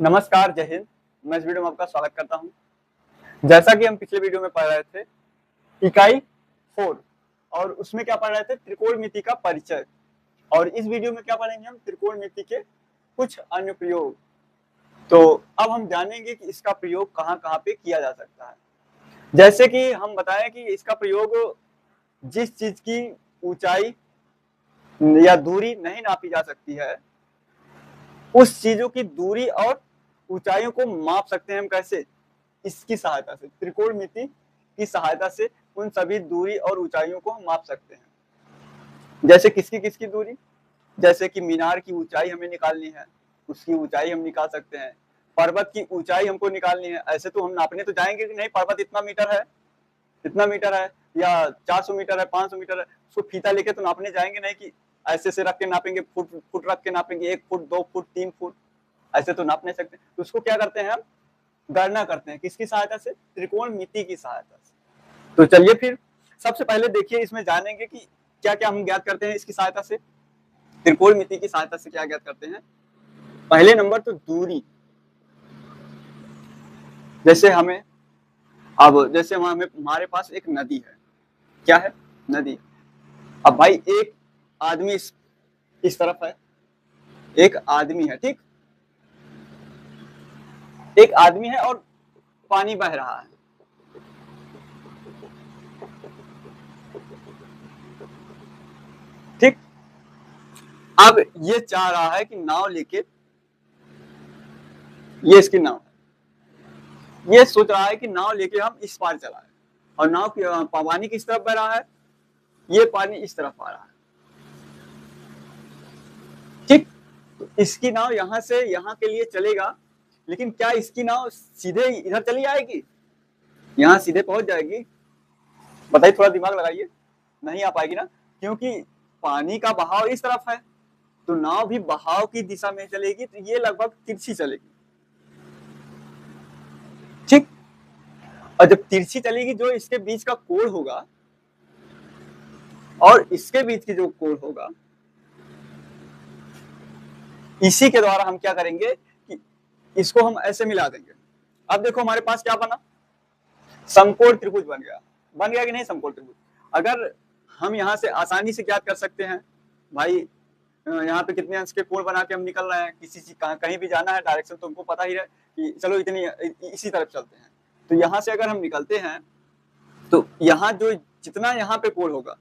नमस्कार, जय हिंद। मैं इस वीडियो में आपका स्वागत करता हूं। जैसा कि हम पिछले वीडियो में पढ़ रहे थे इकाई 4 और उसमें क्या पढ़ रहे थे त्रिकोणमिति का परिचय। और इस वीडियो में क्या पढ़ेंगे हम त्रिकोणमिति के कुछ अन्य प्रयोग। तो अब हम जानेंगे कि इसका प्रयोग कहाँ-कहाँ पे किया जा सकता है। जैसे कि हम बताएं कि इसका प्रयोग जिस चीज की ऊंचाई या दूरी नहीं नापी जा सकती है उस चीजों की दूरी और ऊंचाइयों को माप सकते हैं हम कैसे, इसकी सहायता से, त्रिकोणमिति की सहायता से उन सभी दूरी और ऊंचाइयों को हम माप सकते हैं। जैसे किसकी किसकी दूरी, जैसे कि मीनार की ऊंचाई हमें निकालनी है, उसकी ऊंचाई हम निकाल सकते हैं। पर्वत की ऊंचाई हमको निकालनी है, ऐसे तो हम नापने तो जाएंगे कि नहीं पर्वत इतना मीटर है या 400 मीटर है, 500 मीटर है, उसको फीता लेके तो नापने जाएंगे नहीं कि ऐसे से रख के नापेंगे, फुट रख के नापेंगे, 1 फुट 2 फुट 3 फुट, ऐसे तो नाप नहीं सकते। तो उसको क्या करते हैं हम गणना करते हैं, किसकी सहायता से, त्रिकोणमिति की सहायता से। तो चलिए फिर सबसे पहले देखिए इसमें जानेंगे कि क्या क्या हम ज्ञात करते हैं इसकी सहायता से, त्रिकोणमिति की सहायता से क्या ज्ञात करते हैं। पहले नंबर तो दूरी। जैसे हमें हमारे पास एक नदी है, क्या है, नदी। अब भाई एक आदमी इस तरफ है, एक आदमी है, ठीक, एक आदमी है और पानी बह रहा है। ठीक, अब ये चाह रहा है कि नाव लेके, ये इसकी नाव है, ये सोच रहा है कि नाव लेके हम इस पार चलाएं, और नाव की पानी किस तरफ बह रहा है, ये पानी इस तरफ आ रहा है। ठीक, तो इसकी नाव यहां से यहां के लिए चलेगा, लेकिन क्या इसकी नाव सीधे इधर चली जाएगी, यहां सीधे पहुंच जाएगी? बताइए, थोड़ा दिमाग लगाइए। नहीं आ पाएगी ना, क्योंकि पानी का बहाव इस तरफ है, तो नाव भी बहाव की दिशा में चलेगी, तो ये लगभग तिरछी चलेगी। ठीक, और जब तिरछी चलेगी, जो इसके बीच का कोण होगा और इसके बीच की जो कोण होगा, इसी के द्वारा हम क्या करेंगे कि इसको हम ऐसे मिला देंगे। अब देखो हमारे पास क्या बना, समकोण त्रिभुज बन गया कि नहीं समकोण त्रिभुज। अगर हम यहाँ से आसानी से ज्ञात कर सकते हैं भाई, यहाँ पे कितने अंश के कोण बना के हम निकल रहे हैं, किसी चीज कहीं भी जाना है डायरेक्शन तो हमको पता ही है कि चलो इतनी इसी तरफ चलते हैं। तो यहाँ से अगर हम निकलते हैं तो यहाँ जो जितना यहाँ पे कोण होगा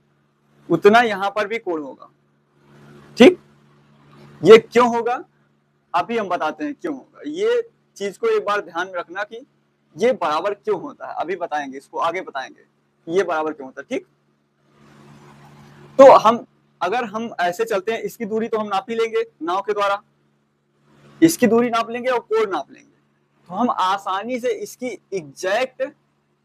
उतना यहाँ पर भी कोण होगा। ठीक, ये क्यों होगा अभी हम बताते हैं क्यों होगा। ये चीज को एक बार ध्यान में रखना कि ये बराबर क्यों होता है, अभी बताएंगे, इसको आगे बताएंगे ये बराबर क्यों होता है। ठीक, तो अगर हम ऐसे चलते हैं, इसकी दूरी तो हम नाप ही लेंगे नाव के द्वारा, इसकी दूरी नाप लेंगे और कोण नाप लेंगे, तो हम आसानी से इसकी एग्जैक्ट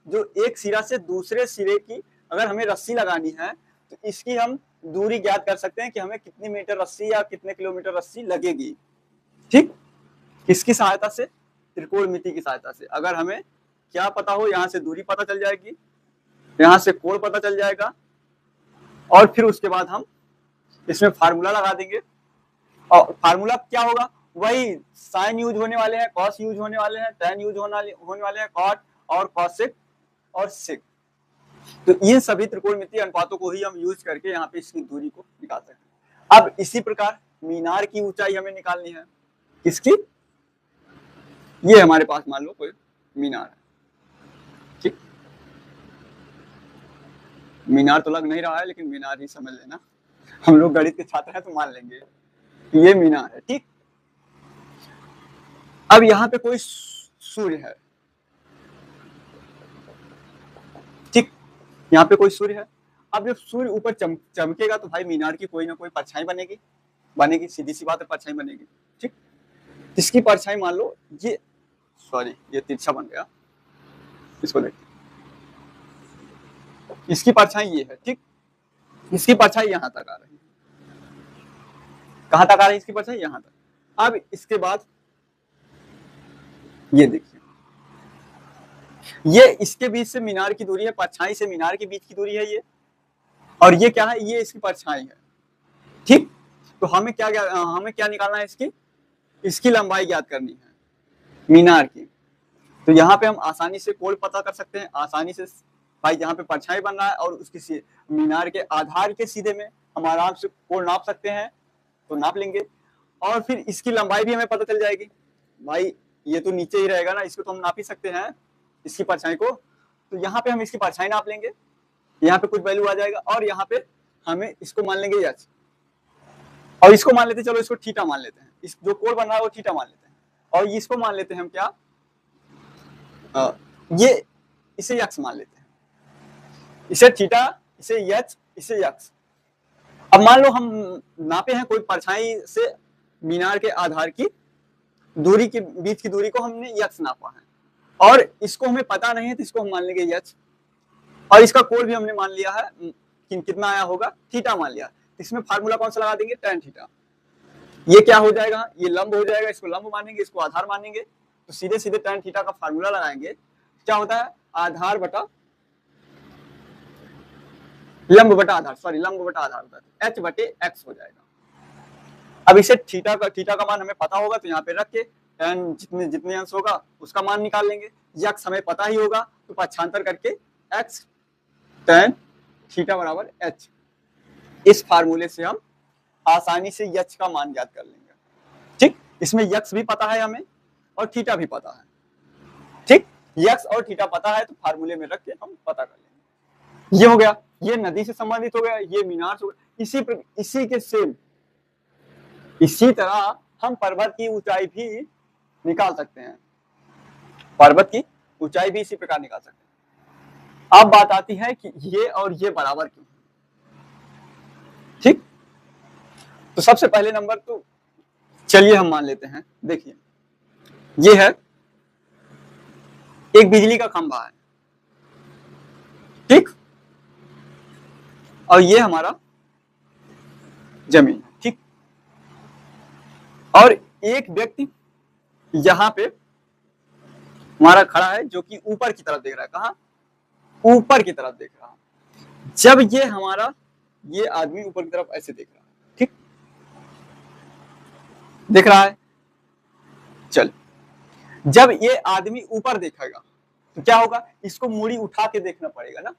जो एक सिरा से दूसरे सिरे की अगर हमें रस्सी लगानी है तो इसकी हम दूरी ज्ञात कर सकते हैं कि हमें कितनी मीटर रस्सी या कितने किलोमीटर रस्सी लगेगी। ठीक, किसकी सहायता से, त्रिकोणमिति की सहायता से। अगर हमें क्या पता हो, यहाँ से दूरी पता चल जाएगी, यहाँ से कोण पता चल जाएगा, और फिर उसके बाद हम इसमें फार्मूला लगा देंगे। और फार्मूला क्या होगा, वही साइन यूज होने वाले हैं, कॉस यूज होने वाले हैं, टेन यूज होने वाले हैं, कॉट और कॉसेक और सेक। तो ये सभी त्रिकोणमितीय अनुपातों को ही हम यूज करके यहाँ पे इसकी दूरी को निकाल सकते हैं। अब इसी प्रकार मीनार की ऊंचाई हमें निकालनी है, किसकी, ये हमारे पास मान लो कोई मीनार है। ठीक, मीनार तो लग नहीं रहा है लेकिन मीनार ही समझ लेना, हम लोग गणित के छात्र हैं तो मान लेंगे ये मीनार है। ठीक, अब यहाँ पे कोई सूर्य है, ठीक, यहाँ पे कोई सूर्य है। अब जब सूर्य ऊपर चमकेगा तो भाई मीनार की कोई ना कोई परछाई बनेगी, सीधी सी बात है, परछाई बनेगी। ठीक, इसकी परछाई मान लो ये, सॉरी ये तिरछा बन गया, इसको देखिए, इसकी परछाई ये है। ठीक, इसकी परछाई यहां तक आ रही है, कहां तक आ रही है इसकी परछाई, यहां तक। अब इसके बाद ये देखिए, ये इसके बीच से मीनार की दूरी है, परछाई से मीनार के बीच की दूरी है ये, और ये क्या है, ये इसकी परछाई है। ठीक, तो हमें क्या निकालना है, इसकी लंबाई ज्ञात करनी है। मीनार की। तो यहाँ पे हम आसानी से कोण पता कर सकते हैं, आसानी से भाई यहाँ पे परछाई बन रहा है और उसकी मीनार के आधार के सीधे में हम आराम से कोण नाप सकते हैं, तो नाप लेंगे। और फिर इसकी लंबाई भी हमें पता चल जाएगी, भाई ये तो नीचे ही रहेगा ना, इसको तो हम नाप ही सकते हैं इसकी परछाई को। तो यहाँ पे हम इसकी परछाई नाप लेंगे, यहाँ पे कुछ वैल्यू आ जाएगा और यहाँ पे हमें इसको मान लेंगे एच, और इसको मान लेते हैं, चलो इसको थीटा मान लेते हैं, इस जो कोण बन रहा है वो थीटा मान लेते हैं, और इसको मान लेते हैं हम क्या, ये इसे यक्स मान लेते हैं, इसे थीटा, इसे एच, इसे यक्स। अब मान लो हम नापे हैं कोई परछाई से मीनार के आधार की दूरी के बीच की दूरी को हमने यक्स नापा है, और इसको हमें पता नहीं है तो इसको हम मान लेंगे एच, और इसका कोण भी हमने मान लिया है कितना आया होगा, थीटा मान लिया। इसमें फार्मूला कौन सा लगा देंगे, tan थीटा। ये क्या हो जाएगा, ये लंब हो जाएगा, इसको लंब मानेंगे, इसको आधार मानेंगे, तो सीधे सीधे tan थीटा का फार्मूला लगाएंगे, क्या होता है, आधार बटा लंब बटा आधार, सॉरी लंब बटा आधार होता है, h बटे x हो जाएगा। अब इसे थीटा का मान हमें पता होगा, तो यहाँ पे रख के tan जितने अंश होगा उसका मान निकाल लेंगे, यक्स हमें पता ही होगा तो पक्षांतर करके x tan थीटा बराबर h, इस फार्मूले से हम आसानी से यक्स का मान ज्ञात कर लेंगे। ठीक, इसमें यक्स भी पता है हमें और थीटा भी पता है। ठीक, यक्स और थीटा पता है तो फार्मूले में रख के हम पता कर लेंगे। ये हो गया, ये नदी से संबंधित हो गया, ये मीनार से हो गया। इसी के सेम इसी तरह हम पर्वत की ऊंचाई भी निकाल सकते हैं, पर्वत की ऊंचाई भी इसी प्रकार निकाल सकते हैं। अब बात आती है कि ये और ये बराबर क्यों। ठीक, तो सबसे पहले नंबर तो चलिए हम मान लेते हैं, देखिए ये है एक बिजली का खंभा है, ठीक, और ये हमारा जमीन है, ठीक, और एक व्यक्ति यहां पे हमारा खड़ा है जो कि ऊपर की तरफ देख रहा है, कहां, ऊपर की तरफ देख रहा है। जब ये हमारा ये आदमी ऊपर की तरफ ऐसे देख रहा है, ठीक, देख रहा है, चल जब ये आदमी ऊपर देखेगा तो क्या होगा, इसको मूड़ी उठा के देखना पड़ेगा ना,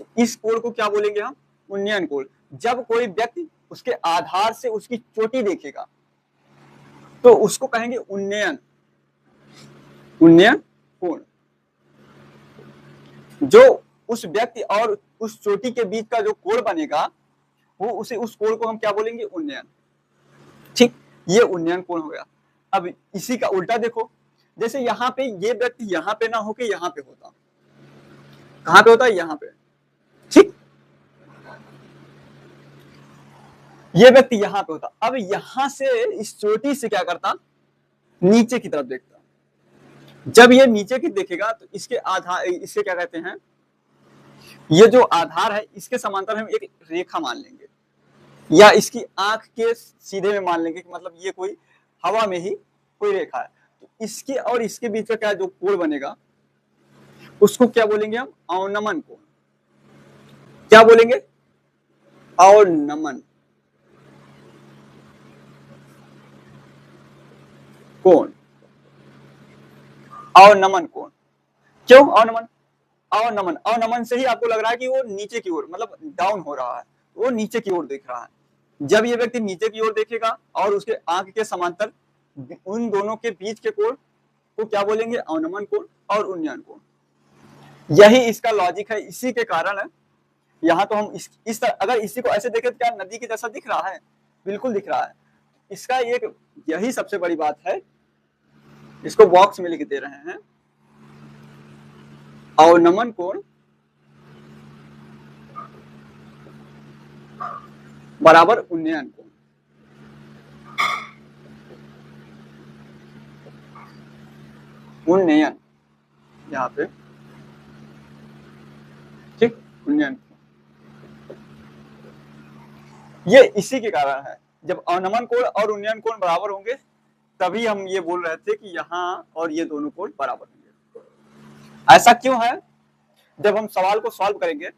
तो इस कोण को क्या बोलेंगे हम, उन्नयन कोण। जब कोई व्यक्ति उसके आधार से उसकी चोटी देखेगा तो उसको कहेंगे उन्नयन कोण। जो उस व्यक्ति और उस चोटी के बीच का जो कोण बनेगा वो उस कोण को हम क्या बोलेंगे, उन्नयन। ठीक, ये उन्नयन कोण हो गया। अब इसी का उल्टा देखो, जैसे यहाँ पे ये व्यक्ति यहाँ पे ना होके यहाँ पे होता, कहाँ पे होता है, यहाँ पे, ठीक, ये व्यक्ति यहाँ पे होता, अब यहां से इस चोटी से क्या करता, नीचे की तरफ देखता। जब ये नीचे की देखेगा तो इसके आधार, इससे क्या कहते हैं, ये जो आधार है इसके समांतर हम एक रेखा मान लेंगे, या इसकी आंख के सीधे में मान लेंगे कि मतलब ये कोई हवा में ही कोई रेखा है। तो इसके और इसके बीच का क्या जो कोण बनेगा उसको क्या बोलेंगे हम, अवनमन कोण। क्या बोलेंगे, अवनमन कोण, अवनमन कोण। क्यों अवनमन, अवनमन से ही आपको लग रहा है कि वो नीचे की ओर, मतलब डाउन हो रहा है, वो नीचे की ओर देख रहा है। जब ये व्यक्ति नीचे की ओर देखेगा और उसके आंख के समांतर उन दोनों के बीच के कोण को क्या बोलेंगे, अवनमन कोण और उन्नयन कोण। यही इसका लॉजिक है, इसी के कारण है। यहाँ तो हम इस तरह अगर इसी को ऐसे देखें तो क्या नदी के जैसा दिख रहा है, बिल्कुल दिख रहा है। इसका एक यही सबसे बड़ी बात है, इसको बॉक्स में लिख दे रहे हैं, अवनमन कोण बराबर उन्नयन कोण। उन्नयन यहाँ पे, ठीक, उन्नयन, ये इसी के कारण है। जब अवनमन कोण और उन्नयन कोण बराबर होंगे तभी हम ये बोल रहे थे कि यहाँ और ये दोनों कोण बराबर होंगे। ऐसा क्यों है, जब हम सवाल को सॉल्व करेंगे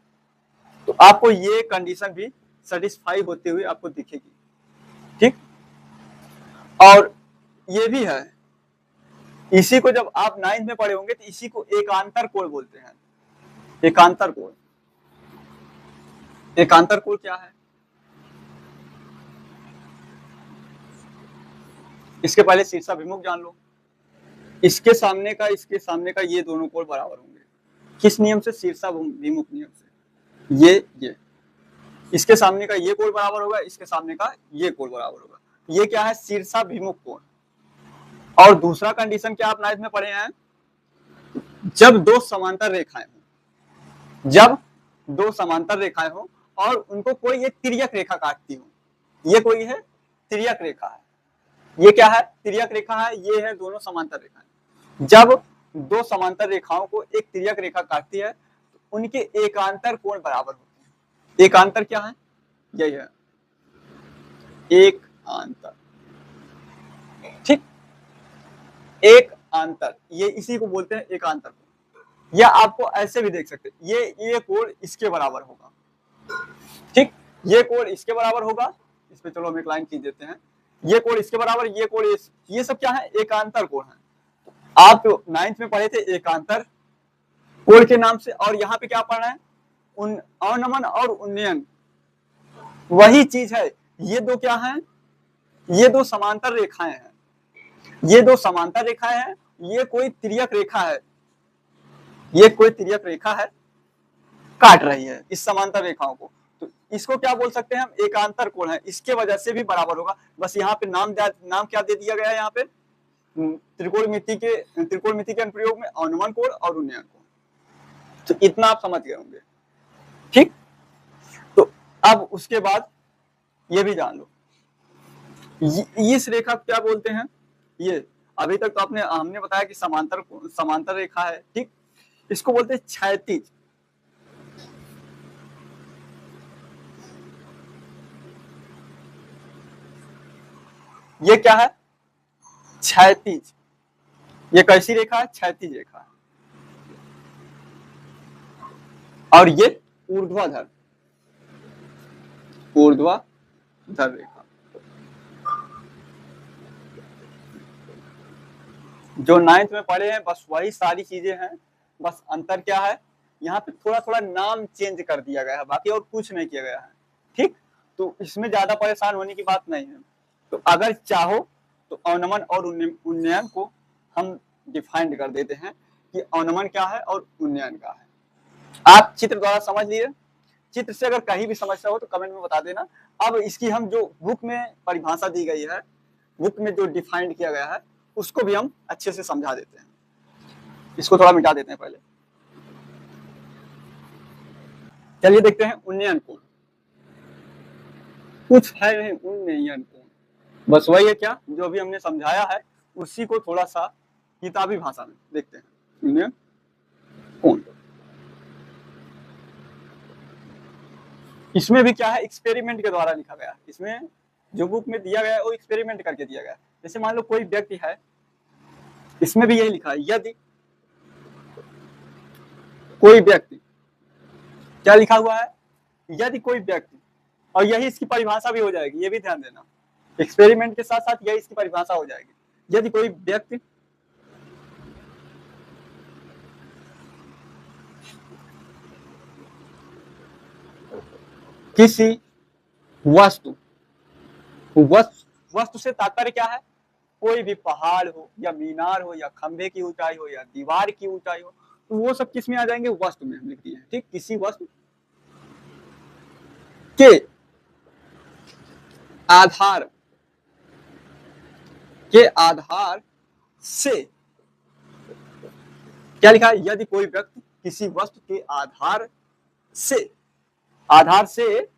तो आपको ये कंडीशन भी सेटिस्फाई होते हुए आपको दिखेगी, ठीक, और ये भी है इसी को जब आप 9th में पढ़े होंगे तो इसी को एकांतर कोण बोलते हैं। एकांतर कोण, एकांतर कोण क्या है? इसके पहले शीर्षाभिमुख जान लो। इसके सामने का ये दोनों कोण बराबर होंगे। किस नियम से? शीर्षाभिमुख नियम से। ये इसके सामने का ये कोण बराबर होगा, इसके सामने का ये कोण बराबर होगा। ये क्या है? शीर्षाभिमुख कोण। और दूसरा कंडीशन क्या आप 9th में पढ़े हैं? जब दो समांतर रेखाएं हो, जब दो समांतर रेखाएं हो और उनको कोई एक तिर्यक रेखा काटती हो। ये कोई है तिर्यक रेखा है, ये क्या है? तिर्यक रेखा है। ये है दोनों समांतर रेखाएं। जब दो समांतर रेखाओं को एक तिर्यक रेखा काटती है तो उनके एकांतर कोण बराबर होते हैं। एकांतर क्या है? यही है एक अंतर। ठीक, एक अंतर, ये इसी को बोलते हैं एकांतर कोण। या आपको ऐसे भी देख सकते हैं, ये कोण इसके बराबर होगा। ठीक, ये कोण इसके बराबर होगा। इस पे चलो हम एक लाइन खींच देते हैं। ये कोण इसके बराबर, ये कोण, ये सब क्या है? एकांतर कोण है। आप 9th में पढ़े थे एकांतर कोण के नाम से, और यहाँ पे क्या पढ़ना है? अवनमन और उन्नयन, वही चीज है। ये दो क्या है? ये दो समांतर रेखाएं हैं। ये दो समांतर रेखाएं हैं। ये कोई तिर्यक रेखा है, ये कोई तिर्यक रेखा है, काट रही है इस समांतर रेखाओं को। तो इसको क्या बोल सकते हैं हम? एकांतर कोण है। इसके वजह से भी बराबर होगा। बस यहाँ पे नाम क्या दे दिया गया है? यहाँ पे त्रिकोणमिति के अनुप्रयोग में अवनमन कोण और उन्नयन कोण। तो इतना आप समझ गए होंगे। ठीक, तो अब उसके बाद ये भी जान लो, इस रेखा को क्या बोलते हैं? ये अभी तक तो हमने बताया कि समांतर रेखा है। ठीक, इसको बोलते हैं क्षैतिज। ये क्या है? क्षैतिज। ये कैसी रेखा है? क्षैतिज रेखा है। और ये ऊर्ध्वाधर, ऊर्ध्वाधर रेखा। जो 9th में पढ़े हैं बस वही सारी चीजें हैं। बस अंतर क्या है? यहाँ पे थोड़ा थोड़ा नाम चेंज कर दिया गया है, बाकी और कुछ नहीं किया गया है। ठीक, तो इसमें ज्यादा परेशान होने की बात नहीं है। तो अगर चाहो तो अवनमन और उन्नयन को हम डिफाइंड कर देते हैं कि अवनमन क्या है और उन्नयन क्या है। आप चित्र द्वारा समझ लिए। चित्र से अगर कहीं भी समस्या हो तो कमेंट में बता देना। अब इसकी हम जो बुक में परिभाषा दी गई है, बुक में जो डिफाइंड किया गया है, उसको भी हम अच्छे से समझा देते हैं। इसको थोड़ा मिटा देते हैं पहले। चलिए देखते हैं उन्नयन कोण। कुछ है नहीं उन्नयन कोण, बस वही है क्या जो अभी हमने समझाया है, उसी को थोड़ा सा किताबी भाषा में देखते हैं। उन्नयन कोण, इसमें भी क्या है? एक्सपेरिमेंट के द्वारा लिखा गया। इसमें जो बुक में दिया गया है वो एक्सपेरिमेंट करके दिया गया है। जैसे मान लो कोई व्यक्ति है, इसमें भी यही लिखा है, यदि कोई व्यक्ति, क्या लिखा हुआ है? यदि कोई व्यक्ति, और यही इसकी परिभाषा भी हो जाएगी, ये भी ध्यान देना। एक्सपेरिमेंट के साथ साथ यही इसकी परिभाषा हो जाएगी। यदि कोई व्यक्ति किसी वस्तु से तात्पर्य क्या है? कोई भी पहाड़ हो या मीनार हो या खंभे की ऊंचाई हो या दीवार की ऊंचाई हो, तो वो सब किस में आ जाएंगे? वस्तु में हम लिख दिए हैं। ठीक, किसी वस्तु के आधार से, क्या लिखा है? यदि कोई व्यक्ति किसी वस्तु के आधार से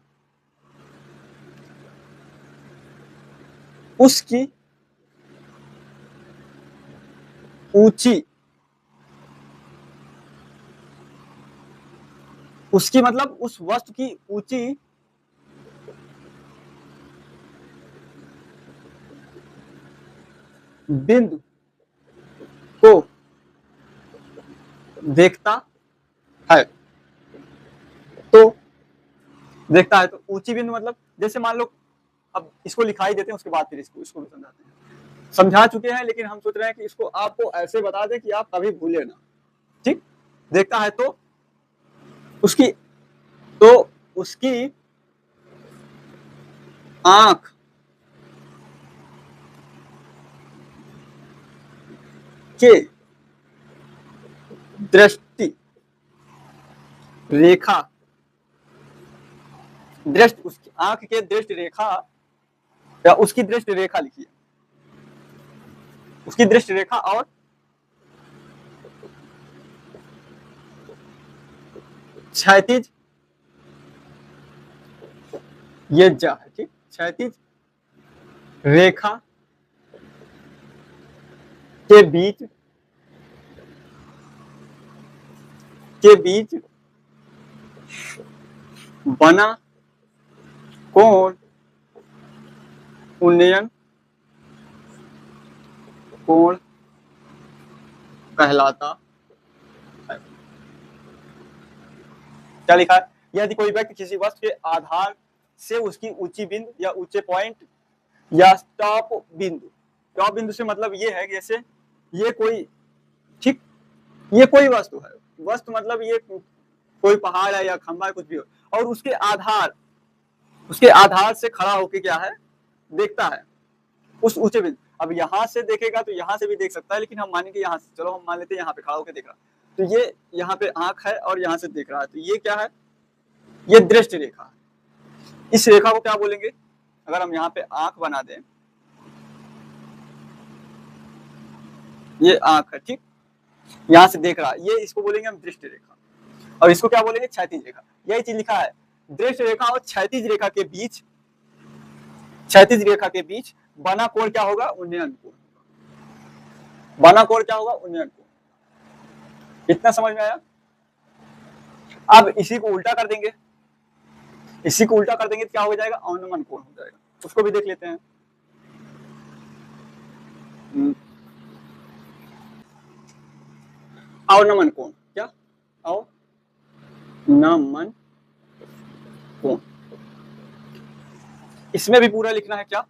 उसकी ऊंची, उसकी मतलब उस वस्तु की ऊंची बिंदु को देखता है, तो देखता है। तो ऊंची बिंदु मतलब, जैसे मान लो, अब इसको लिखा ही देते हैं, उसके बाद फिर इसको भी समझाते हैं। समझा चुके हैं, लेकिन हम सोच रहे हैं कि इसको आपको ऐसे बता दें कि आप कभी भूले ना। ठीक, देखता है तो उसकी आंख के दृष्टि रेखा, उसकी आंख के दृष्टि रेखा या उसकी दृष्टि रेखा लिखिए, उसकी दृष्टि रेखा और क्षैतिज ये जा है। ठीक, क्षैतिज रेखा के बीच बना कोण उन्नयन कोण कहलाता है। क्या लिखा है? यदि कोई व्यक्ति किसी वस्तु के आधार से उसकी ऊंची बिंदु या ऊंचे पॉइंट या टॉप बिंदु से मतलब ये है कि जैसे ये कोई, ठीक, ये कोई वस्तु है, वस्तु मतलब ये कोई पहाड़ है या खंबा है, कुछ भी हो, और उसके आधार से खड़ा होके क्या है देखता है उस ऊंचे बिंदु। अब यहां से देखेगा तो यहां से भी देख सकता है, लेकिन हम मानेंगे यहां से, चलो हम मान लेते हैं यहां पे खड़ा होकर देख रहा, तो ये यहाँ पे आंख है और यहां से देख रहा है, तो ये क्या है? ये दृष्टि रेखा है। इस रेखा को क्या बोलेंगे? अगर हम यहाँ पे आंख बना दें, ये आंख है, ठीक, यहां से देख रहा है, ये इसको बोलेंगे हम दृष्टि रेखा, और इसको क्या बोलेंगे? क्षैतिज रेखा। यही चीज लिखा है, दृष्टि रेखा और क्षैतिज रेखा के बीच बना कोण क्या होगा? उन्नयन कोण। बना कोण क्या होगा? उन्नयन कोण। इतना समझ में आया? अब इसी को उल्टा कर देंगे, तो क्या हो जाएगा? अवनमन कोण हो जाएगा। उसको भी देख लेते हैं। अवनमन कोण, क्या? अवनमन कोण, इसमें भी पूरा लिखना है क्या?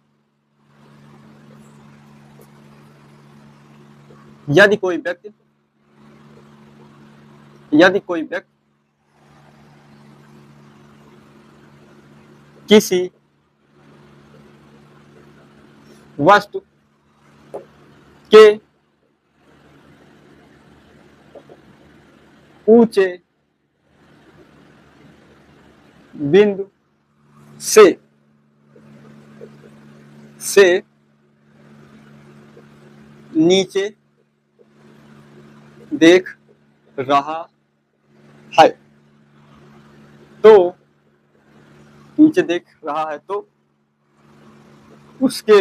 यदि कोई व्यक्ति किसी वस्तु के ऊंचे बिंदु से नीचे देख रहा है, तो नीचे देख रहा है तो उसके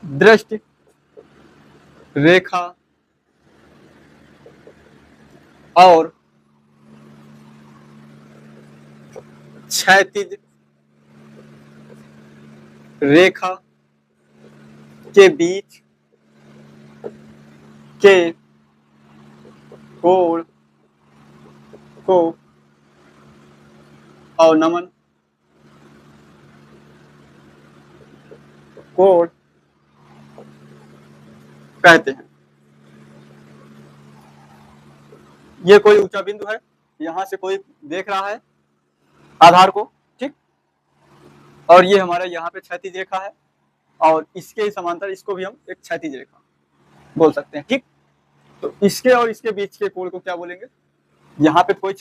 दृष्टि रेखा और क्षैतिज रेखा के बीच के कोण को अवनमन कोण कहते हैं। ये कोई ऊंचा बिंदु है, यहां से कोई देख रहा है आधार को, ठीक, और ये हमारा यहाँ पे क्षैतिज रेखा है, और इसके समांतर इसको भी हम एक क्षैतिज रेखा बोल सकते हैं, ठीक। तो इसके और इसके बीच के कोण को क्या बोलेंगे? यहाँ पे कोई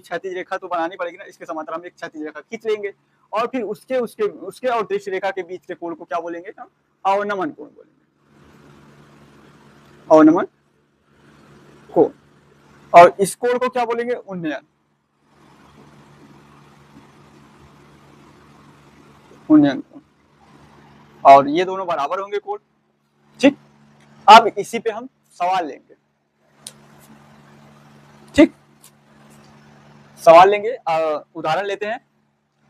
क्षैतिज रेखा तो बनानी पड़ेगी ना, इसके समांतर हम एक क्षैतिज रेखा खींच लेंगे, और फिर उसके और दृश्य रेखा के बीच के कोण को क्या बोलेंगे? अवनमन कोण बोलेंगे, अवनमन कोण। और इस कोण को क्या बोलेंगे? उन्नयन कोण। और ये दोनों बराबर होंगे कोण, ठीक। अब इसी पे हम सवाल लेंगे, ठीक, सवाल लेंगे, उदाहरण लेते हैं,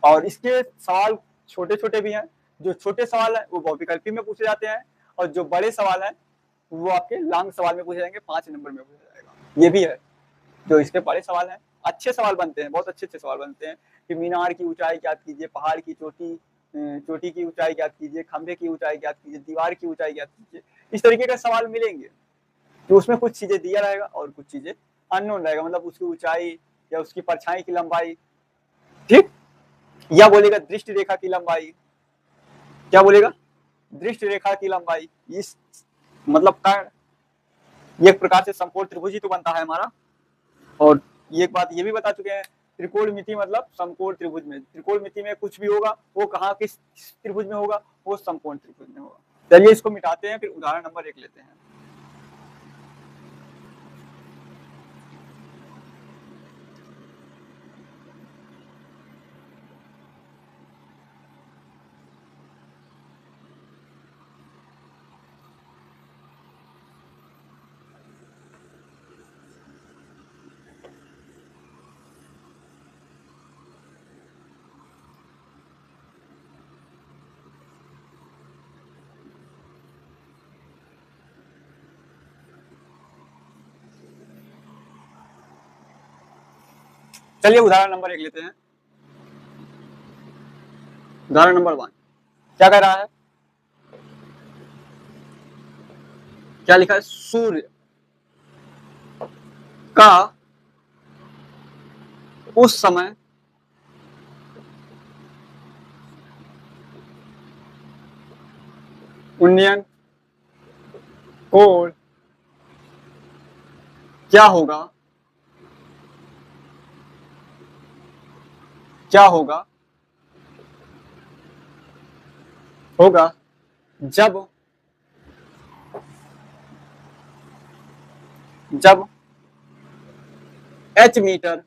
और इसके सवाल छोटे छोटे भी हैं। जो छोटे सवाल है वो बहुविकल्पी में पूछे जाते हैं, और जो बड़े सवाल है वो आपके लॉन्ग सवाल में पूछे जाएंगे, 5 नंबर में पूछा जाएगा। ये भी है, जो इसके बड़े सवाल है अच्छे सवाल बनते हैं, बहुत अच्छे अच्छे सवाल बनते हैं कि मीनार की ऊंचाई ज्ञात कीजिए, पहाड़ की चोटी की ऊंचाई ज्ञात कीजिए, खंभे की ऊंचाई ज्ञात कीजिए, दीवार की ऊंचाई ज्ञात कीजिए। इस तरीके का सवाल मिलेंगे, तो उसमें कुछ चीजें दिया रहेगा और कुछ चीजें अननोन रहेगा, मतलब उसकी ऊंचाई या उसकी परछाई की लंबाई, ठीक, या बोलेगा दृष्टि रेखा की लंबाई, क्या बोलेगा, दृष्टि रेखा की लंबाई। इस मतलब का एक प्रकार से समकोण त्रिभुज ही तो बनता है हमारा। और एक बात ये भी बता चुके हैं, त्रिकोणमिति मतलब समकोण त्रिभुज में, त्रिकोणमिति में कुछ भी होगा वो कहाँ किस त्रिभुज में होगा, वो समकोण त्रिभुज में होगा। चलिए इसको मिटाते हैं, फिर उदाहरण नंबर 1 लेते हैं। चलिए उदाहरण नंबर 1 लेते हैं। उदाहरण नंबर 1 क्या कह रहा है, क्या लिखा है, सूर्य का उस समय उन्नयन कोण क्या होगा, क्या होगा, होगा जब जब h मीटर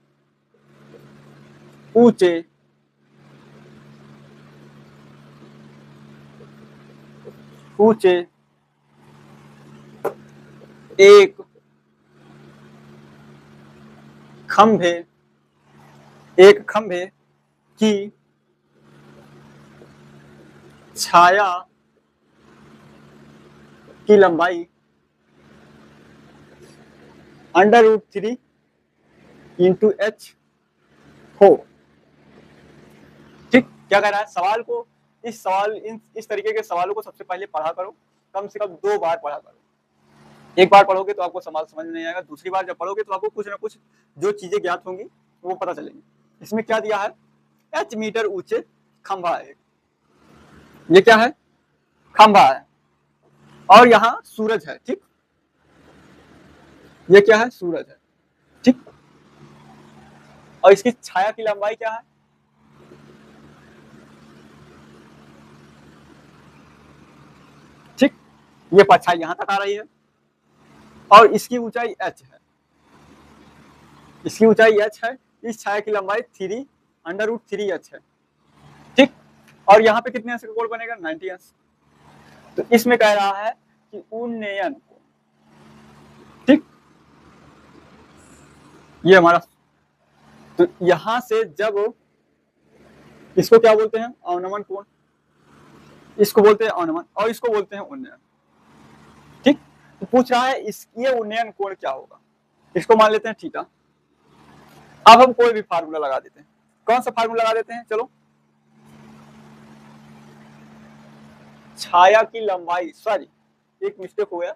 ऊंचे ऊंचे एक खंभे की छाया की लंबाई √3 इंटू एच हो। ठीक, क्या कह रहा है, सवाल को इस तरीके के सवालों को सबसे पहले पढ़ा करो, कम से कम 2 बार पढ़ा करो। एक बार पढ़ोगे तो आपको सवाल समझ नहीं आएगा, दूसरी बार जब पढ़ोगे तो आपको कुछ ना कुछ जो चीजें ज्ञात होंगी वो पता चलेंगी। इसमें क्या दिया है, h मीटर ऊंचे खंभा है, ये क्या है, खंभा है, और यहाँ सूरज है, ठीक, ये क्या है, सूरज है, ठीक, और इसकी छाया की लंबाई क्या है, ठीक, ये परछाई यहां तक आ रही है, और इसकी ऊंचाई h है, इसकी ऊंचाई h है, इस छाया की लंबाई 3√3h है, ठीक, और यहाँ पे कितने अंश का कोण बनेगा, 90 अंश। तो इसमें कह रहा है कि उन्नयन, ठीक, ये हमारा, तो यहां से जब इसको क्या बोलते हैं, अवनमन कोण, इसको बोलते हैं अवनमन, और इसको बोलते हैं उन्नयन, ठीक। तो पूछ रहा है ये उन्नयन कोण क्या होगा, इसको मान लेते हैं थीटा। अब हम कोई भी फार्मूला लगा देते हैं, कौन सा फार्मूला लगा देते हैं, चलो, छाया की लंबाई, सॉरी एक मिस्टेक हो गया,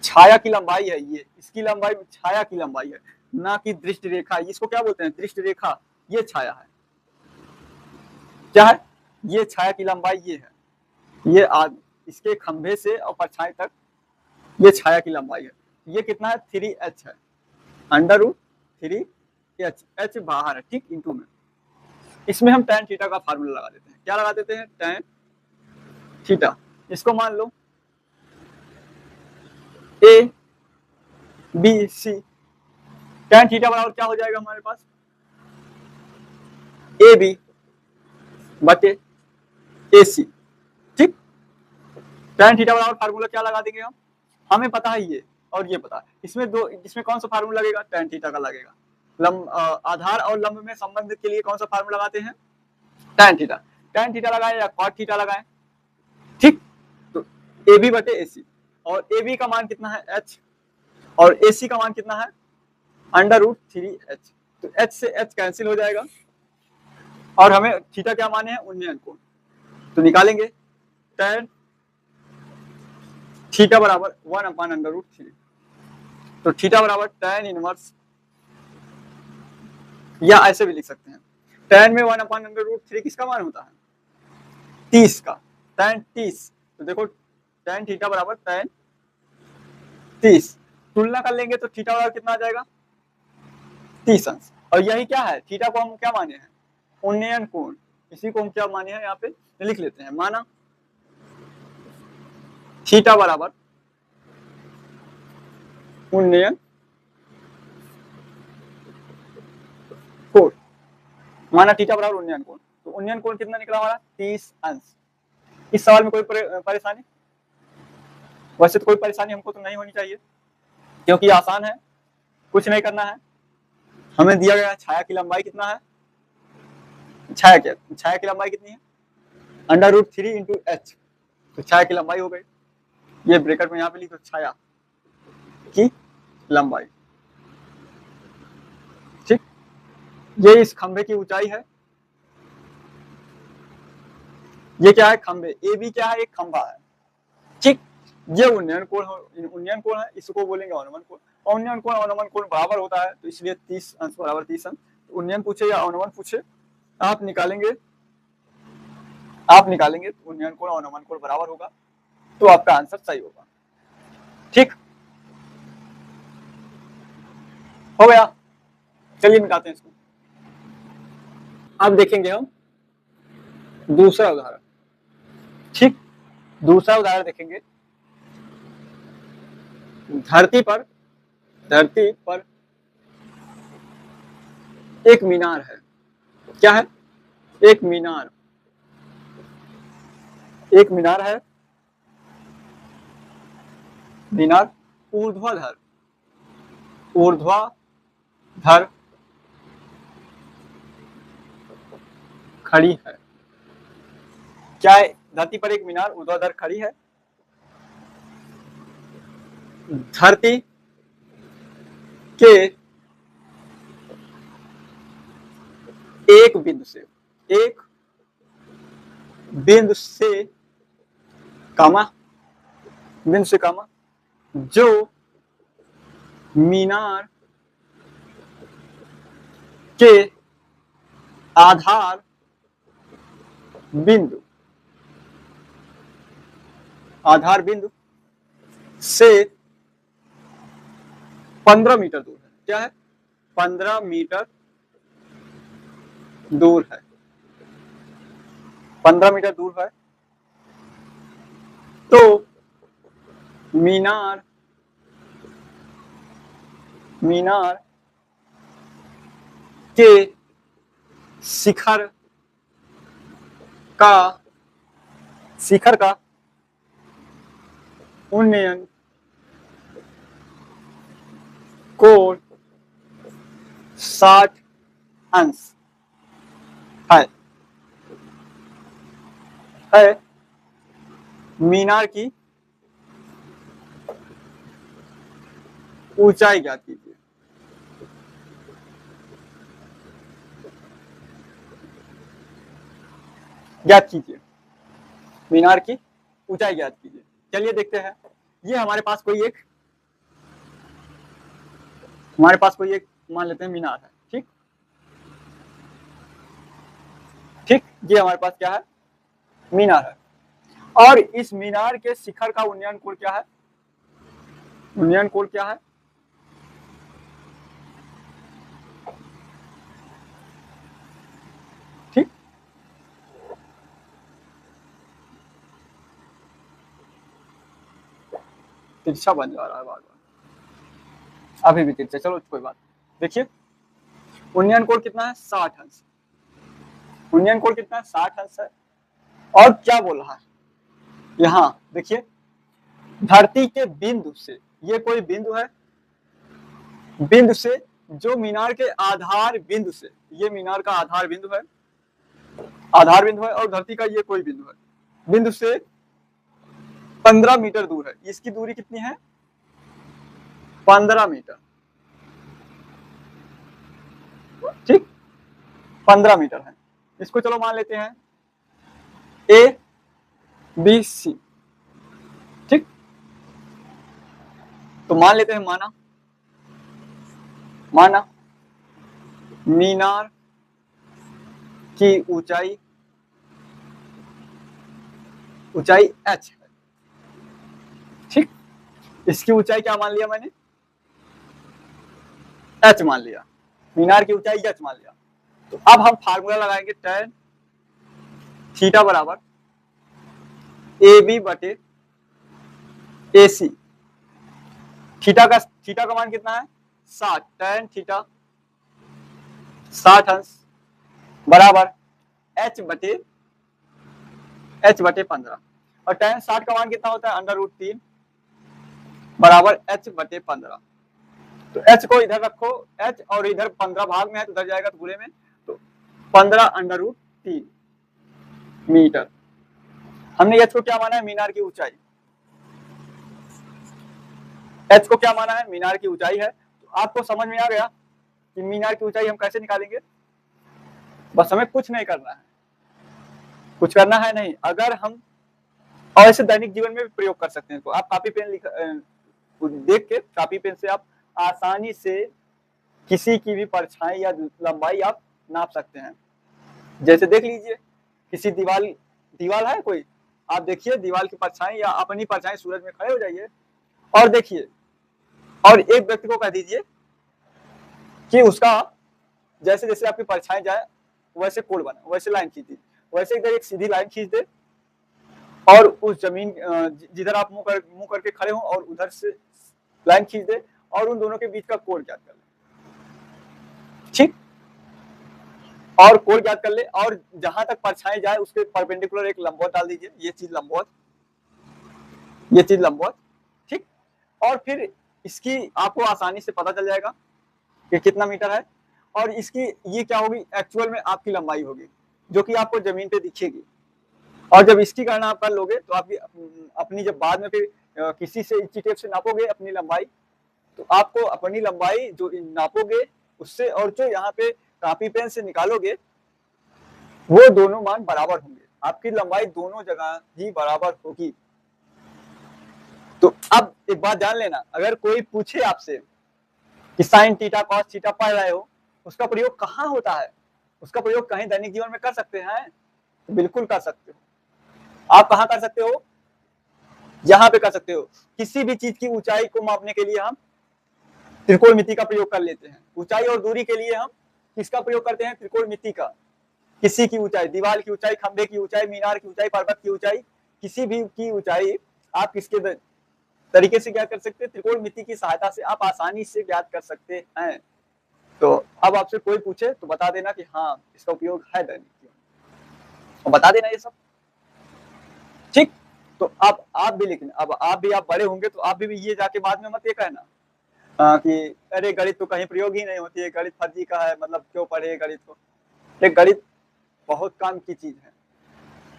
छाया की लंबाई है ये, इसकी लंबाई छाया की लंबाई है, ना कि दृष्टि रेखा, इसको क्या बोलते हैं, दृष्टि रेखा, ये छाया है, क्या है, ये छाया की लंबाई ये है, ये इसके खंभे से और परछाई तक ये छाया की लंबाई है, ये कितना है, 3h है, √3h, h बाहर है, ठीक, इंटू में, इसमें हम tan थीटा का फार्मूला लगा देते हैं, क्या लगा देते हैं, tan थीटा, इसको मान लो A B C, tan theta बराबर क्या हो जाएगा हमारे पास, AB बटे AC, ठीक, tan थीटा बराबर फार्मूला क्या लगा देंगे हम, हमें पता है ये और ये पता है, इसमें कौन सा फार्मूला लगेगा, tan थीटा का लगेगा, आधार और लंब में संबंध के लिए कौन सा फार्मूला लगाते हैं, tan थीटा लगाए या cot थीटा लगाए, ठीक, तो AB बटे AC, और AB का मान कितना है, h, और AC का मान कितना है √3h। तो h से h कैंसिल हो जाएगा और हमें थीटा क्या माने हैं, उन्नयन कोण। तो निकालेंगे tan थीटा बराबर 1/√3। तो थीटा बराबर tan इनवर्स, या ऐसे भी लिख सकते हैं tan में 1/√3 किसका मान होता है, 30 का, tan 30। तो देखो tan थीटा बराबर tan 30, तुलना कर लेंगे तो थीटा बराबर कितना आ जाएगा, 30 अंश। और यही क्या है, थीटा को हम क्या माने हैं, उन्नयन कोण। इसी को हम क्या माने हैं, यहाँ पे लिख लेते हैं, माना थीटा बराबर उन्नयन कोण, माना थीटा बराबर उन्नयन कोण। तो उन्नयन कोण कितना निकला हमारा, 30 अंश। इस सवाल में कोई परेशानी, वैसे तो कोई परेशानी हमको तो नहीं होनी चाहिए क्योंकि आसान है, कुछ नहीं करना है। हमें दिया गया छाया की लंबाई कितना है, छाया की लंबाई कितनी है, √3 इंटू एच। तो छाया की लंबाई हो गई, ये ब्रैकेट में यहाँ पे लिखो छाया की लंबाई, ठीक। ये इस खंभे की ऊंचाई है, ये क्या है, खंभे ए बी क्या है, एक खंभा है, ठीक। ये उन्नयन कोण है, इसको बोलेंगे अवनमन कोण। उन्नयन कोण अवनमन कोण बराबर होता है, तो इसलिए 30 अंश बराबर 30 अंश। उन्नयन पूछे या अवनमन पूछे, आप निकालेंगे उन्नयन कोण अवनमन कोण बराबर होगा, तो आपका आंसर सही होगा, ठीक हो गया। चलिए मिटाते हैं इसको। अब देखेंगे हम दूसरा उदाहरण, ठीक। दूसरा उदाहरण देखेंगे, धरती पर एक मीनार है। क्या है, एक मीनार है, मीनार ऊर्ध्वाधर खड़ी है। क्या है, धरती पर एक मीनार ऊर्ध्वाधर खड़ी है। धरती के एक बिंदु से कामा जो मीनार के आधार बिंदु से 15 मीटर दूर है। क्या है, 15 मीटर दूर है, 15 मीटर दूर है। तो मीनार के शिखर का उन्नयन कोण 60 अंश है। मीनार की ऊंचाई ज्ञात कीजिए। मीनार की ऊंचाई ज्ञात कीजिए। चलिए देखते हैं, ये हमारे पास कोई एक मान लेते हैं मीनार है, ठीक। ये हमारे पास क्या है, मीनार है, और इस मीनार के शिखर का उन्नयन कोण क्या है, ठीक। तिरछा बन जा रहा है बार बार, अभी भी तिरछा, चलो कोई बात। देखिए उन्नयन कोण कितना है, 60 अंश। उन्नयन कोण कितना है, 60 अंश है। और क्या बोल रहा है, यहाँ देखिए धरती के बिंदु से, ये कोई बिंदु है, बिंदु से जो मीनार के आधार बिंदु से, ये मीनार का आधार बिंदु है, और धरती का ये कोई बिंदु है, बिंदु से 15 मीटर दूर है। इसकी दूरी कितनी है, 15 मीटर। ठीक, 15 मीटर है। इसको चलो मान लेते हैं ए बी सी। ठीक, तो मान लेते हैं माना मीनार की ऊंचाई h है। ठीक, इसकी ऊंचाई क्या मान लिया मैंने, h मान लिया, मीनार की ऊंचाई h मान लिया। तो अब हम फार्मूला लगाएंगे tan थीटा बराबर ए बी बटे ए सी। थीटा का मान कितना है 60, tan थीटा 60 अंश बराबर h बटे 15। और tan 60 का मान कितना होता है √3 बराबर h बटे 15। तो h को इधर रखो, h और इधर 15 भाग में है तो उधर जाएगा तो पूरे में, तो 15 √3 मीटर। हमने h को क्या माना है मीनार की ऊंचाई, h को क्या माना है मीनार की ऊंचाई है। तो आपको समझ में आ गया कि मीनार की ऊंचाई हम कैसे निकालेंगे। बस हमें कुछ नहीं करना है, कुछ करना है नहीं। अगर हम और ऐसे दैनिक जीवन में भी प्रयोग कर सकते हैं, तो आप कॉपी पेन देख के कॉपी पेन से आप आसानी से किसी की भी परछाई या लंबाई आप नाप सकते हैं। जैसे देख लीजिए, किसी दीवाल है कोई, आप देखिए दीवार की परछाई या अपनी परछाई, सूरज में खड़े हो जाइए और देखिए, और एक व्यक्ति को कह दीजिए कि उसका जैसे जैसे आपकी परछाई जाए वैसे कोण बना, वैसे लाइन खींच दी, वैसे इधर एक सीधी लाइन खींच दे और उस जमीन जिधर आप मुंह करके खड़े हो और उधर से लाइन खींच दे और उन दोनों के बीच का कोण ज्ञात कर ले। ठीक, और कोण ज्ञात कर ले और जहां तक परछाई जाए उसके परपेंडिकुलर एक लंबवत डाल दीजिए, ये चीज लंबवत। ठीक, और फिर इसकी आपको आसानी से पता चल जाएगा कि कितना मीटर है, और इसकी ये क्या होगी एक्चुअल में आपकी लंबाई होगी जो कि आपको जमीन पे दिखेगी। और जब इसकी गणना आप कर लोगे तो आपकी अपनी जब बाद में फिर किसी से इंची टेप से नापोगे अपनी लंबाई, तो आपको अपनी लंबाई जो नापोगे उससे और जो यहाँ पे कॉपी पेन से निकालोगे वो दोनों मान बराबर होंगे, आपकी लंबाई दोनों जगह ही बराबर होगी। तो अब एक बात जान लेना, अगर कोई पूछे आपसे कि साइन थीटा कॉस थीटा पढ़ रहे हो, उसका प्रयोग कहाँ होता है, उसका प्रयोग कहीं दैनिक जीवन में कर सकते हैं, बिल्कुल कर सकते हो। आप कहाँ कर सकते हो, यहाँ पे कर सकते हो। किसी भी चीज की ऊंचाई को मापने के लिए हम त्रिकोणमिति का प्रयोग कर लेते हैं। ऊंचाई और दूरी के लिए हम किसका प्रयोग करते हैं, त्रिकोणमिति का। किसी की ऊंचाई, दीवार की ऊंचाई, खंबे की ऊंचाई, मीनार की ऊंचाई, पर्वत की ऊंचाई, किसी भी की ऊंचाई आप किसके तरीके से ज्ञात कर सकते हैं, त्रिकोणमिति की सहायता से आप आसानी से ज्ञात कर सकते हैं। तो अब आपसे कोई पूछे तो बता देना कि हाँ इसका उपयोग है दैनिक जीवन, और बता देना ये सब। ठीक, तो अब आप भी, लेकिन अब आप बड़े होंगे तो आप भी ये जाके बाद में मत ये कहना कि अरे गणित तो कहीं प्रयोग ही नहीं होती है, गणित फर्जी का है, मतलब क्यों पढ़े गणित को। एक गणित बहुत काम की चीज है,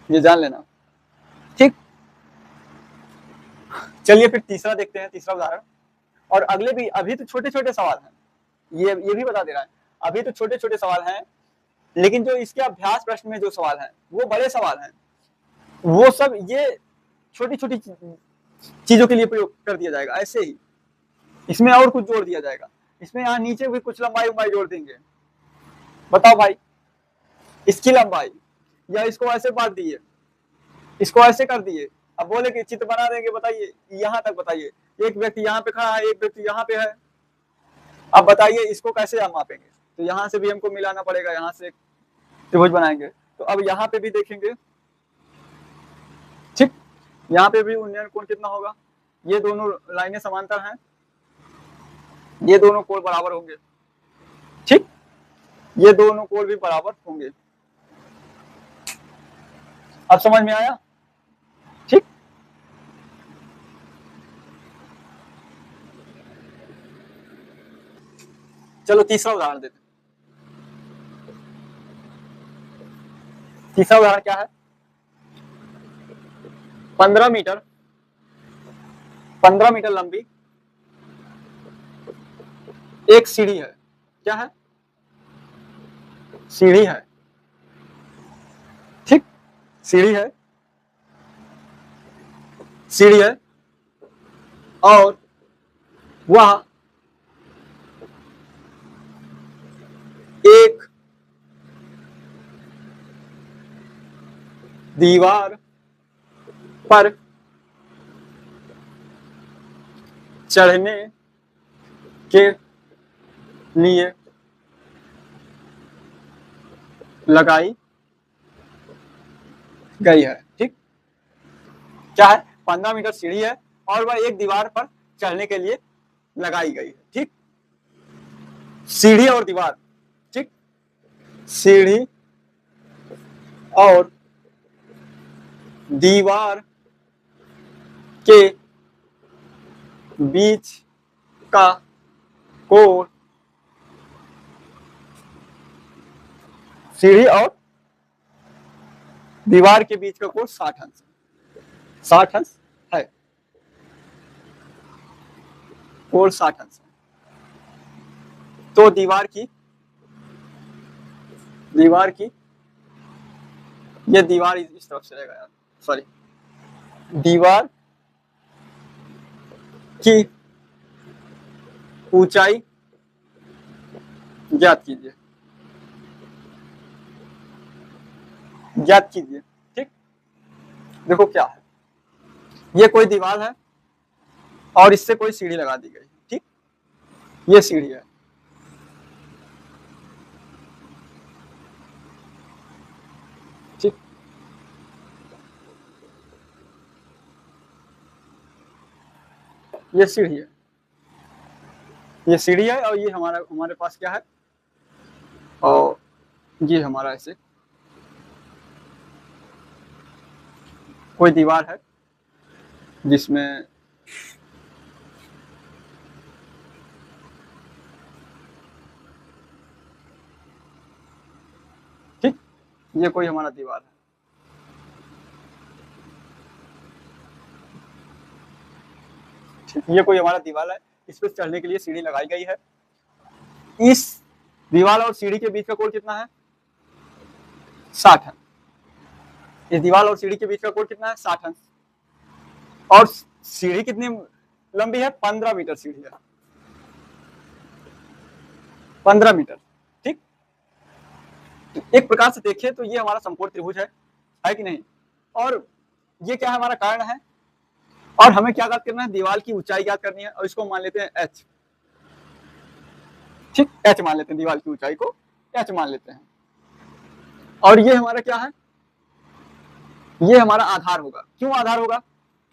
ये जान लेना। ठीक, चलिए फिर तीसरा देखते हैं, तीसरा उदाहरण। और अगले भी अभी तो छोटे छोटे सवाल हैं, ये भी बता दे रहा है, अभी तो छोटे छोटे सवाल हैं, लेकिन जो इसके अभ्यास प्रश्न में जो सवाल हैं वो बड़े सवाल हैं। वो सब ये छोटी छोटी चीजों के लिए प्रयोग कर दिया जाएगा, ऐसे ही इसमें और कुछ जोड़ दिया जाएगा, इसमें यहाँ नीचे भी कुछ लंबाई जोड़ देंगे। बताओ भाई, इसकी लंबाई, या इसको ऐसे बांट दिए, इसको ऐसे कर दिए, अब बोले कि चित्र बना देंगे, बताइए यहाँ तक बताइए, एक व्यक्ति यहाँ पे खड़ा है, एक व्यक्ति यहाँ पे है, अब बताइए इसको कैसे हम मापेंगे। तो यहाँ से भी हमको मिलाना पड़ेगा, यहाँ से त्रिभुज बनाएंगे। तो अब यहाँ पे भी देखेंगे, ठीक, यहाँ पे भी उन्नयन कोण कितना होगा, ये दोनों लाइनें समांतर हैं, ये दोनों कोण बराबर होंगे। ठीक, ये दोनों कोण भी बराबर होंगे। अब समझ में आया। ठीक, चलो तीसरा उदाहरण देते हैं। तीसरा उदाहरण क्या है, 15 मीटर लंबी एक सीढ़ी है। क्या है, सीढ़ी है, ठीक, सीढ़ी है, सीढ़ी है, और वह एक दीवार पर चढ़ने के लिए लगाई गई है, ठीक, क्या है, 15 मीटर सीढ़ी है और वह एक दीवार पर चढ़ने के लिए लगाई गई है, ठीक, सीढ़ी और दीवार, ठीक, सीढ़ी और दीवार के बीच का कोण, सीढ़ी और दीवार के बीच का कोण 60 अंश, 60 अंश है, कोण 60 अंश है। तो दीवार की ये दीवार इस तरफ से रहेगा यार, सॉरी, दीवार की ऊंचाई ज्ञात कीजिए, ज्ञात कीजिए, ठीक, देखो क्या है, ये कोई दीवार है और इससे कोई सीढ़ी लगा दी गई, ठीक, ये सीढ़ी है, ठीक, ये सीढ़ी है, ये सीढ़ी है और ये हमारे पास क्या है, और ये हमारा ऐसे कोई दीवार है जिसमें ठीक, ये कोई हमारा दीवार है, ठीक, ये कोई हमारा दीवार है, इस पर चढ़ने के लिए सीढ़ी लगाई गई है, इस दीवार और सीढ़ी के बीच का कोण कितना है, 60 है, इस दीवार और सीढ़ी के बीच का कोण कितना है, 60 अंश, और सीढ़ी कितनी लंबी है, 15 मीटर सीढ़ी है, 15 मीटर, ठीक, एक प्रकार से देखिए तो ये हमारा समकोण त्रिभुज है कि नहीं, और ये क्या है, हमारा कर्ण है, और हमें क्या ज्ञात करना है, दीवार की ऊंचाई ज्ञात करनी है, और इसको मान लेते हैं h, ठीक, h मान लेते हैं, दीवार की ऊंचाई को h मान लेते हैं, और ये हमारा क्या है, ये हमारा आधार होगा, क्यों आधार होगा,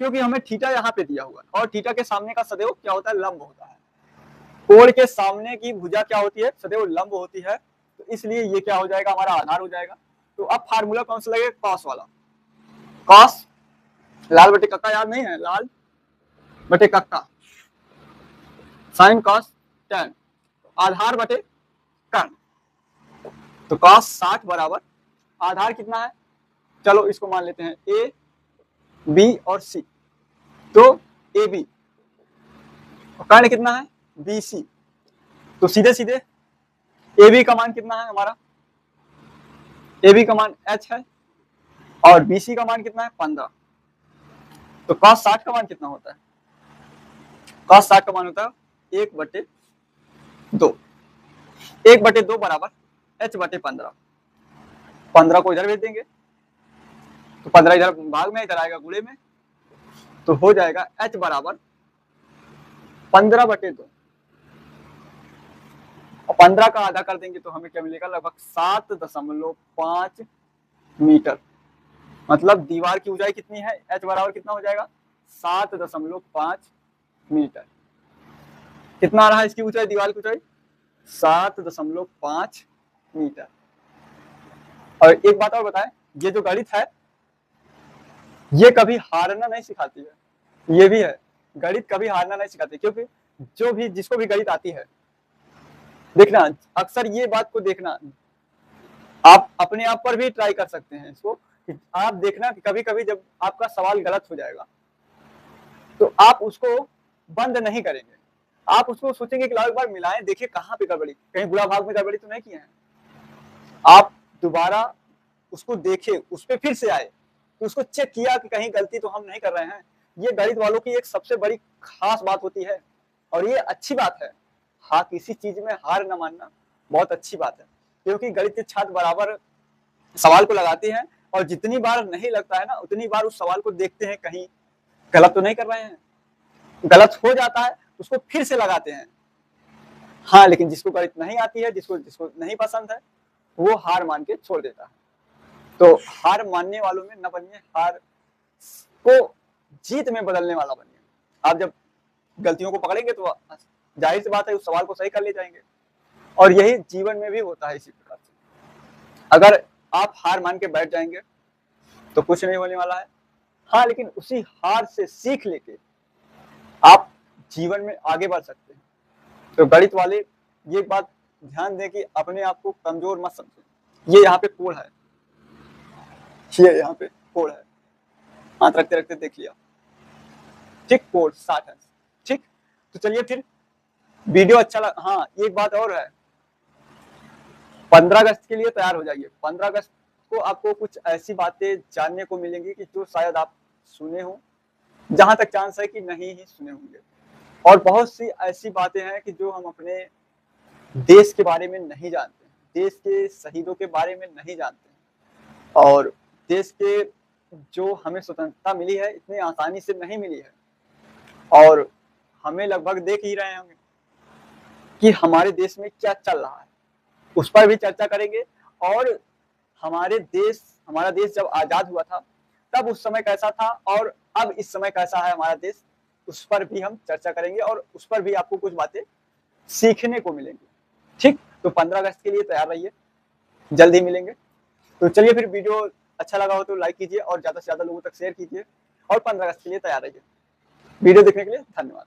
क्योंकि हमें थीटा यहाँ पे दिया हुआ है, और थीटा के सामने का सदैव क्या होता है, लंब होता है, कोण के सामने की भुजा क्या होती है, सदैव लंब होती है, तो इसलिए ये क्या हो जाएगा, हमारा आधार हो जाएगा। तो अब फार्मूला कौन सा लगेगा, कॉस वाला, कॉस लाल बटे कक्का याद नहीं है, लाल बटे कक्का, साइन कॉस टेन, आधार बटे कर्ण, तो कॉस 60 बराबर आधार कितना है, चलो इसको मान लेते हैं ए बी और सी, तो ए बी, कर्ण कितना है बी सी, तो सीधे सीधे ए बी का मान कितना है हमारा, ए बी का मान h है और बी सी का मान कितना है 15, तो cos 60 का मान कितना होता है, cos 60 का मान होता है 1/2, 1/2 बराबर h/15, 15 को इधर भेज देंगे तो 15 इधर भाग में, इधर आएगा गुणे में, तो हो जाएगा h बराबर 15/2, और 15 का आधा कर देंगे तो हमें क्या मिलेगा, लगभग 7.5 मीटर, मतलब दीवार की ऊंचाई कितनी है, h बराबर कितना हो जाएगा 7.5 मीटर, कितना आ रहा है इसकी ऊंचाई, दीवार की ऊंचाई 7.5 मीटर। और एक बात और बताएं, ये जो गणित है ये कभी हारना नहीं सिखाती है, ये भी है, गणित कभी हारना नहीं सिखाती, क्योंकि जो भी जिसको भी गणित आती है, देखना अक्सर ये बात को देखना, आप अपने आप पर भी ट्राई कर सकते हैं इसको, आप देखना कि कभी कभी जब आपका सवाल गलत हो जाएगा तो आप उसको बंद नहीं करेंगे, आप उसको सोचेंगे कि लाओ एक बार मिलाएं, देखिए कहाँ पे गड़बड़ी, कहीं बुरा भाग में गड़बड़ी तो नहीं किए हैं, आप दोबारा उसको देखे, उस पर फिर से आए, तो उसको चेक किया कि कहीं गलती तो हम नहीं कर रहे हैं। ये गणित वालों की एक सबसे बड़ी खास बात होती है और ये अच्छी बात है। हाँ, किसी चीज में हार न मानना बहुत अच्छी बात है, क्योंकि गणित के छात्र बराबर सवाल को लगाते हैं और जितनी बार नहीं लगता है ना, उतनी बार उस सवाल को देखते हैं कहीं गलत तो नहीं कर रहे हैं। गलत हो जाता है उसको फिर से लगाते हैं। हाँ, लेकिन जिसको गणित नहीं आती है, जिसको जिसको नहीं पसंद है, वो हार मान के छोड़ देता है। तो हार मानने वालों में न बनिए, हार को जीत में बदलने वाला बनिए। आप जब गलतियों को पकड़ेंगे तो जाहिर सी बात है उस सवाल को सही कर ले जाएंगे। और यही जीवन में भी होता है इसी प्रकार से। अगर आप हार मान के बैठ जाएंगे तो कुछ नहीं होने वाला है। हाँ, लेकिन उसी हार से सीख लेके आप जीवन में आगे बढ़ सकते हैं। तो गणित वाले ये बात ध्यान दें कि अपने आप को कमजोर मत समझें। ये यहाँ पे कोड है, ये यहाँ पे कोड है, हाथ रखते रखते देख लिया, ठीक, कोड 60 है, ठीक। तो चलिए फिर, वीडियो अच्छा लगा। हाँ, एक बात और है, 15 अगस्त के लिए तैयार हो जाइए। 15 अगस्त को आपको कुछ ऐसी बातें जानने को मिलेंगी कि जो शायद आप सुने हो, जहां तक चांस है कि नहीं ही सुने होंगे। और बहुत सी ऐसी बातें हैं कि जो हम अपने देश के बारे में नहीं जानते, देश के शहीदों के बारे में नहीं जानते, और देश के जो हमें स्वतंत्रता मिली है इतनी आसानी से नहीं मिली है। और हमें लगभग देख ही रहे होंगे कि हमारे देश में क्या चल रहा है, उस पर भी चर्चा करेंगे। और हमारा देश जब आजाद हुआ था तब उस समय कैसा था और अब इस समय कैसा है हमारा देश, उस पर भी हम चर्चा करेंगे और उस पर भी आपको कुछ बातें सीखने को मिलेंगी, ठीक। तो 15 अगस्त के लिए तैयार रहिए, जल्द ही मिलेंगे। तो चलिए फिर, वीडियो अच्छा लगा हो तो लाइक कीजिए और ज्यादा से ज्यादा लोगों तक शेयर कीजिए और 15 अगस्त के लिए तैयार रहिए। वीडियो देखने के लिए धन्यवाद।